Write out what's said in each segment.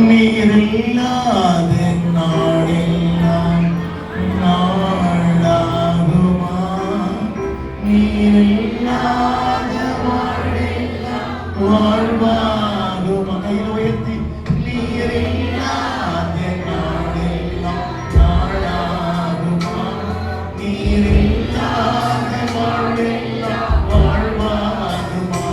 நீரில்லாத நாடெல்லாம் நாளாகுமா? நீரில்லாத வாழ்வெல்லாம் வாழ்வாகுமா? கையில் உயர்த்தி நீரில்லாத நாடெல்லாம் நாளாகுமா? நீரில்லாத வாழ்வெல்லாம் வாழ்வாகுமா?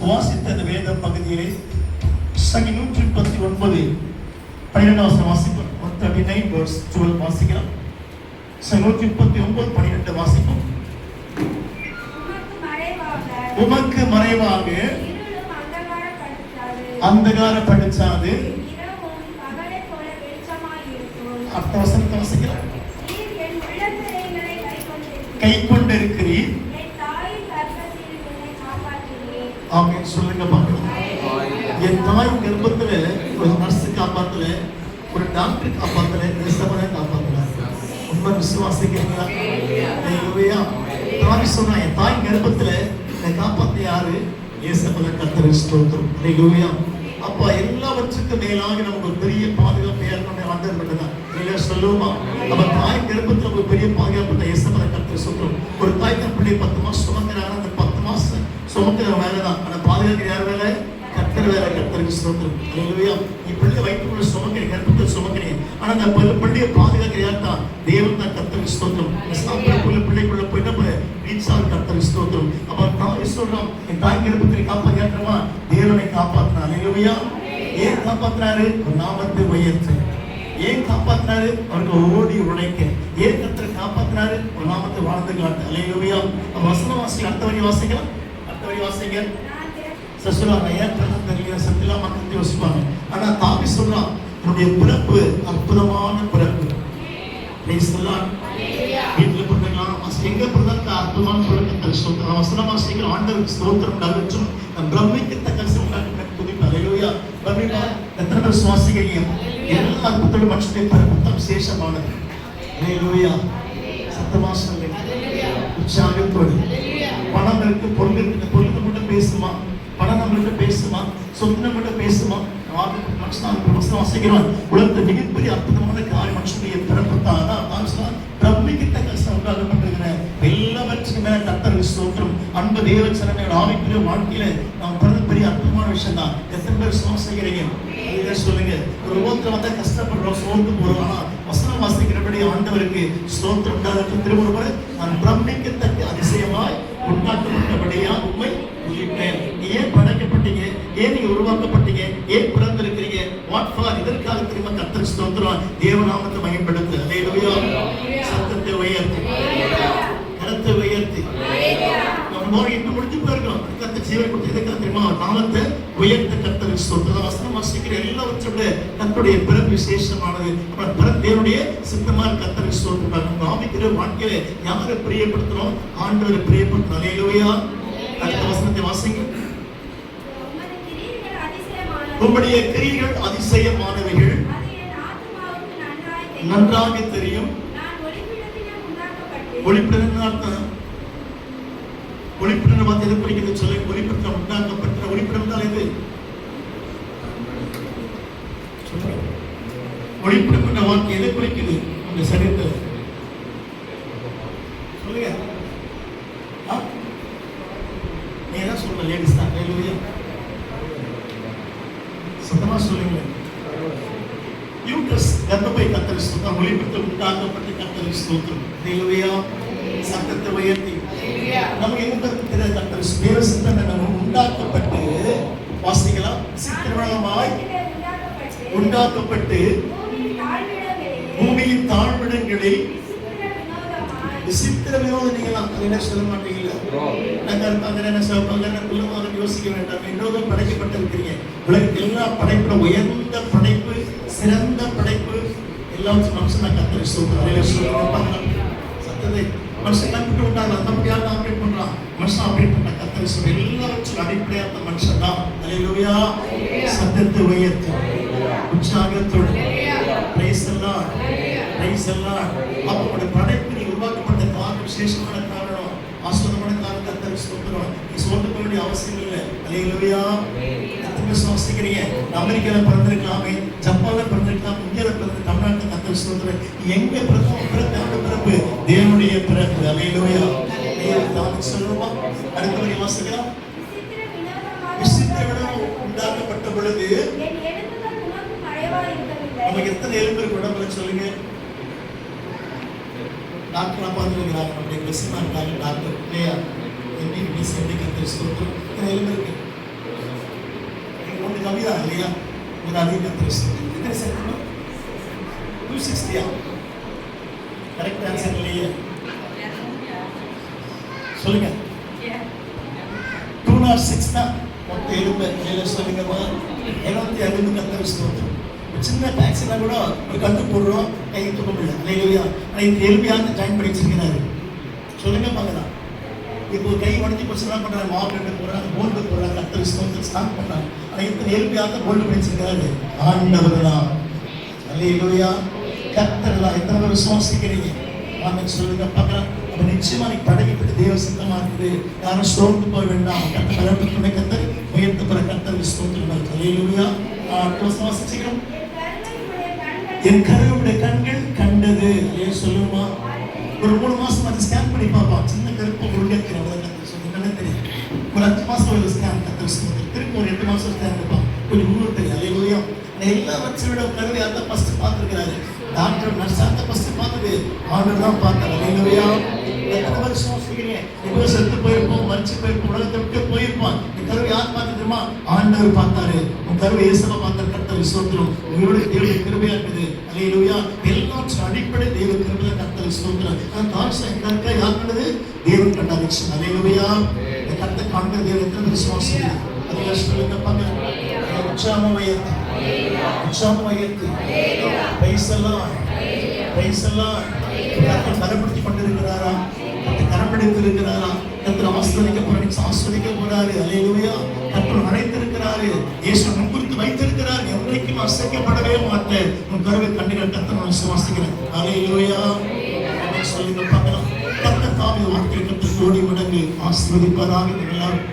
வாசித்த வேத பகுதியிலே சங்கீதம் 139 12 வாசிப்போம். 139 verse 12 வாசிக்கலாம். சங்கீதம் 139 12 வாசிப்போம். உமக்கு மறைவாக அந்தகாரப்படுத்தாது அடுத்த வசனத்தை வாசிக்கலாம். கை கொண்டிருக்கிறீர். ஆமென் சொல்லுங்க பார்க்கலாம். என் தாய் கர்ப்பத்துல ஒரு நர்ஸ் காப்பாத்தல, ஒரு டாக்டர் காப்பாத்தல, இயேசுவை காப்பாத்தல. உண்மை விசுவாசிக்கிறீங்களா? ஹalleluya. தாய் சொன்னா என் தாய் கர்ப்பத்துல என்னை காப்பாத்த யாரு? இயேசுவை கர்த்தருக்கு ஸ்தோத்திரம். ஹalleluya. அப்பா எல்லாவற்றுக்கும் மேலாக நமக்கு ஒரு பெரிய பாதுகாப்பு ஏற்பட ஆண்டவர் மட்டும்தான். இல்ல சொல்லுமா? அப்ப தாய் கர்ப்பத்துல ஒரு பெரிய பாதுகாப்பு இயேசுவை கர்த்தருக்கு ஸ்தோத்திரம். ஒரு தாய் பிள்ளை 10 மாசம் சுமக்கிறாங்க. அந்த 10 மாசம் சுமக்கிற வேலைதான். ஆனா பாதுகாக்கிற யார் வேலை? கர்த்தர் வேலை. கர்த்தருக்கு ஸ்தோத்திரம். ஹalleluya. நீ பிள்ளை வயிற்றுக்குள்ள சுமக்கிறீங்க, கர்ப்பத்தில் சுமக்கிறீங்க. ஆனா அந்த பிள்ளையை பாதுகாக்கிற யார் தான்? தேவன் தான். கர்த்தருக்கு ஸ்தோத்திரம். சாப்பிடக்குள்ள பிள்ளைக்குள்ள போயிட்ட ரீச்சால் கர்த்தருக்கு ஸ்தோத்திரம். அப்ப நான் சொல்றோம், என் தாய் கர்ப்பத்தை காப்பாற்றமா? தேவனை காப்பாற்றினார். ஹalleluya. ஏன் காப்பாற்றினாரு? நாமத்தை உயர்த்து. ஏன் காப்பாற்றினாரு? அவருக்கு ஓடி உழைக்க. ஏன் கர்த்தரை காப்பாற்றினாரு? ஒரு நாமத்தை வாழ்ந்து காட்டு. ஹalleluya. வசனம் வாசிக்க. அடுத்த வரி வாசிக்கலாம். வாசிங்க. சசுராங்க ஏன் தெரியல சத்திலா மக்கள் யோசிப்பாங்க. ஆனா தாவி சொல்றான், உன்னுடைய பிறப்பு அற்புதமான பிறப்பு. வீட்டுல பிறந்தா எங்க பிறந்தாக்க அற்புதமான பிறகு ஸ்தோத்திரம். வசனம் வாசிக்கிற ஆண்டவருக்கு ஸ்தோத்திரம் உண்டாகட்டும். பிரமிக்கத்தக்க துதிப்பு. ஹalleluya. பிரமிப்பா எத்தனை பேர் சுவாசிக்கிறீங்க? எல்லா அற்புதத்தோட மனுஷனுடைய பிறப்பு தான் விசேஷமானது. ஹalleluya. சத்தமா சொல்லுங்க. உற்சாகத்தோடு. பணம் இருக்கு, பொருள் இருக்கு. பொருள் மட்டும் பேசுமா? பணம் நம்மகிட்ட பேசுமா? சொத்து நம்மகிட்ட பேசுமா? உலகத்தை மிகப்பெரிய அற்புதமான காரியம் மனுஷனுடைய பிறப்பு தான். பிரமிக்கிட்ட கஷ்டம் உண்டாகப்பட்டிருக்கிற எல்லாவற்றுக்கும் மேல கர்த்தருக்கு ஸ்தோத்திரம். அன்பு தேவச்சரனை ஆவிக்குரிய வாழ்க்கையில நாம் பிறந்த பெரிய அற்புதமான விஷயம் தான். எத்தனை பேர் சுவாசிக்கிறீங்க? சொல்லுங்க. ஒரு உலகத்துல வந்தா கஷ்டப்படுறோம், சோர்ந்து போறோம். ஆனா வசனம் வாசிக்கிறபடி ஆண்டவருக்கு ஸ்தோத்திரம் உண்டாகட்டும். திரும்ப நான் பிரமிக்கத்தக்க அதிசயமாய் உண்டாக்கப்பட்டபடியா உண்மை ஏன் படைக்கப்பட்டீங்க? ஏன் நீங்க உருவாக்கப்பட்டீங்க? ஏன் பிறந்திருக்கிறீங்க? What for? இதற்காக திரும்ப கர்த்தருக்கு ஸ்தோத்திரம். தேவநாமத்தை மகிமைப்படுத்து. ஹalleluya. சத்தத்தை உயர்த்தி, கரத்தை உயர்த்தி. நம்ம இன்னும் முடிஞ்சு போயிருக்கோம். கர்த்தர் ஜீவன் கொடுத்து எதுக்காக தெரியுமா? நாமத்தை உயர்த்த கர்த்தருக்கு ஸ்தோத்திரம். வசனம் வாசிக்கிற எல்லாவற்றோட கர்த்தருடைய பிறப்பு விசேஷமானது. அப்புறம் பிறந்த தேவனுடைய சித்தமா கர்த்தருக்கு ஸ்தோத்திரம். நம்ம ஆவிக்கிற வாழ்க்கையில யாரை பிரியப்படுத்துறோம்? ஆண்டவரை பிரியப்படுத்தணும். ஹalleluya. அடுத்த வசனத்தை வாசிங்க. உம்முடைய கிரியைகள் அதிசயமானவைகள், நன்றாக தெரியும். ஒளிப்பிடத்தின் அர்த்தம், ஒளிப்பிடம் பார்த்து எது குறிக்கிறது சொல்லி? ஒளிப்பிடம் உண்டாக்கப்பட்ட ஒளிப்பிடம் தான் இது. ஒளிப்பிடம் என்ற வார்த்தை எதை குறிக்குது? உங்க சரீரத்தில் சொல்லுங்க. நீ என்ன சொல்ற? லேடிஸ் தான். ஹalleluya. சத்தமா சொல்லுங்க. யூட்ரஸ் கர்ப்பப்பை கர்த்தருக்கு அவர் ஒளிபரப்பில் உண்டாக்கப்பட்ட கர்த்தருக்கு ஸ்தோத்திரம். ஹல்லேலூயா. சத்தத்தை உயர்த்தி நமக்கு எங்க தெரியாத கர்த்தர் தேவ சித்தம் நம்ம உண்டாக்கப்பட்டு வாசிக்கலாம். சித்திரவனமாய் உண்டாக்கப்பட்டு பூமியின் தாழ்விடங்களில் விசித்திர வினோதம். நீங்களாம் என்ன சொல்ல மாட்டீங்களா? யோசிக்க வேண்டாம். வினோதம் படைக்கப்பட்டிருக்கிறீங்க. உலகத்தில் எல்லா படைப்புல உயர்ந்த படைப்பு, சிறந்த படைப்பு எல்லாவற்றும் மனுஷன் கர்த்தரை சொல்றாங்க. சத்தத்தை மனுஷன் கற்பிட்டு விட்டாங்க. அந்த முடியாத ஆப்ரேட் பண்றான். மனுஷன் ஆப்ரேட் பண்ண கர்த்தரை சொல்ற எல்லாவற்றும் அடிப்படையான மனுஷன் தான். அல்லேலூயா. சத்தத்தை உயர்த்தி உற்சாகத்தோடு praise the Lord, praise the Lord. அப்போ படைப்பு நீ உருவாக்கப்பட்ட காரணம், விசேஷமான காரணம், ஆசீர்வாதமான காரணம் கர்த்தருக்கு ஸ்தோத்திரம். நீ சோர்ந்து போக வேண்டிய அவசியம் இல்லை. அல்லேலூயா. எத்தனை சுவாசிக்கிறீங்க? அமெரிக்கால பிறந்திருக்கலாமே, ஜப்பான்ல பிறந்திருக்கலாம், இந்தியாவில் பிறந்து தமிழ்நாட்டில் கர்த்தருக்கு ஸ்தோத்திரம். எங்க பிறப்பு தேவனுடைய பிறப்பு. அல்லேலூயா. சொல்லுமா அடுத்த வரி வாசிக்கலாம். விசித்திர வினோதம் உண்டாக்கப்பட்ட பொழுது நமக்கு எத்தனை எலும்பு இருக்கு உடம்புல சொல்லுங்க. டாக்டர் பார்த்துருக்கிறாங்க, நம்முடைய பெருசமா இருக்காங்க டாக்டர் இல்லையா? எப்படி கர்த்தருக்கு ஸ்தோத்திரம். எத்தனை எலும்பு இருக்கு? ஒன்று கம்மிதான் இல்லையா? ஒரு அதிக கர்த்தருக்கு ஸ்தோத்திரம். எத்தனை சேர்க்கணும்? 260. கரெக்ட் ஆன்சர் இல்லையே? சொல்லுங்க. 206 தான் மொத்த எலும்பு. சொல்லுங்கம்மா. 75 கர்த்தருக்கு ஸ்தோத்திரம். சின்ன டாக்ஸினா கூட ஒரு கட்டு போடுறோம், கை தூக்க முடியல. அல்லேலூயா. ஆனால் இந்த எலும்பியாவது ஜாயின் பண்ணி வச்சிருக்கிறாரு. சொல்லுங்க பார்க்கலாம். இப்போ கை உடஞ்சி போச்சு என்ன பண்ணுறாங்க? மாவு போடுறாங்க, போல்டு போடுறாங்க, கர்த்தருக்கு ஸ்தோத்திரம் ஸ்டார்ட் பண்ணுறாங்க. ஆனால் இந்த எலும்பியாவது போல்டு பண்ணி வச்சிருக்கிறாரு. ஆண்டவர் தான். அல்லேலூயா. கர்த்தர் தான். எத்தனை பேர் விசுவாசிக்கிறீங்க? ஆமென் சொல்லுங்க பார்க்கலாம். அப்போ நிச்சயமா நீ படைக்கப்பட்ட தேவ சித்தமா இருக்குது. யாரும் சோர்ந்து போக வேண்டாம். கர்த்தர் உயர்த்தப்பட கர்த்தருக்கு ஸ்தோத்திரம். அல்லேலூயா. விசுவாசிக்கிறோம். என் கருவுடைய கண்கள் கண்டது. ஏன் சொல்லுமா? ஒரு 3 மாசம் அது ஸ்கேன் பண்ணி பார்ப்பான். சின்ன கருப்பு உருண்டை தெரியும். ஒரு 5 மாசம் ஒரு ஸ்கேன் திருப்பி ஒரு 8 மாசம் ஸ்கேன் எடுப்பான். கொஞ்சம் ஊர் தெரியும். அல்லேலூயா. எல்லா வச்சோட கருவை அதை ஃபர்ஸ்ட் பார்த்துருக்கிறாரு. டாக்டர் நர்ஸ் அதை ஃபர்ஸ்ட் பார்த்தது ஆண்டவர் தான் பார்த்தாரு. அல்லேலூயா. எத்தனை வருஷம் செத்து போயிருப்போம், மறிச்சு போயிருப்போம், உலகத்தை விட்டு போயிருப்பான். இந்த கருவை யார் பார்த்து தெரியுமா? ஆண்டவர் பார்த்தாரு. உன் கருவை இயேசுவை பார்த்தாரு. கர்த்தருக்கு ஸ்தோத்திரம். உங்களோட தேவனுடைய கிருபையா இருக்குது. அல்லேலூயா. எல்லாற்றும் அடிப்படை தேவ கிருபையா கர்த்தருக்கு ஸ்தோத்திரம். கர்த்தர் யார் கண்டது? தேவன் கண்டார். அல்லேலூயா. இந்த கர்த்தர் காண்கிற தேவன் எத்தனை விசுவாசம்? அதுல சொல்லுங்க பார்க்கலாம். உற்சாகம் உயர்த்தி, உற்சாகம் உயர்த்தி. Praise the Lord, praise the Lord. கர்த்தர் கரப்படுத்தி கொண்டிருக்கிறாரா? கர்த்தர் கரப்படுத்திருக்கிறாரா? கர்த்தர் ஆசீர்வதிக்க போறாரு. அல்லேலூயா. கர்த்தர் அழைத்திருக்கிறாரு. இயேசு முன்குறித்து வைத்திருக்கிறார். என்றைக்கும் அசைக்கப்படவே மாட்டேன். உன் கருவை கண்ணுகள் கர்த்தர் விசுவாசிக்கிறேன். அல்லேலூயா. சொல்லுங்க பார்க்கலாம். கர்த்தர் தாமே வார்த்தை கர்த்தர் கோடி மடங்கு ஆசீர்வதிப்பதாக. எல்லாரும்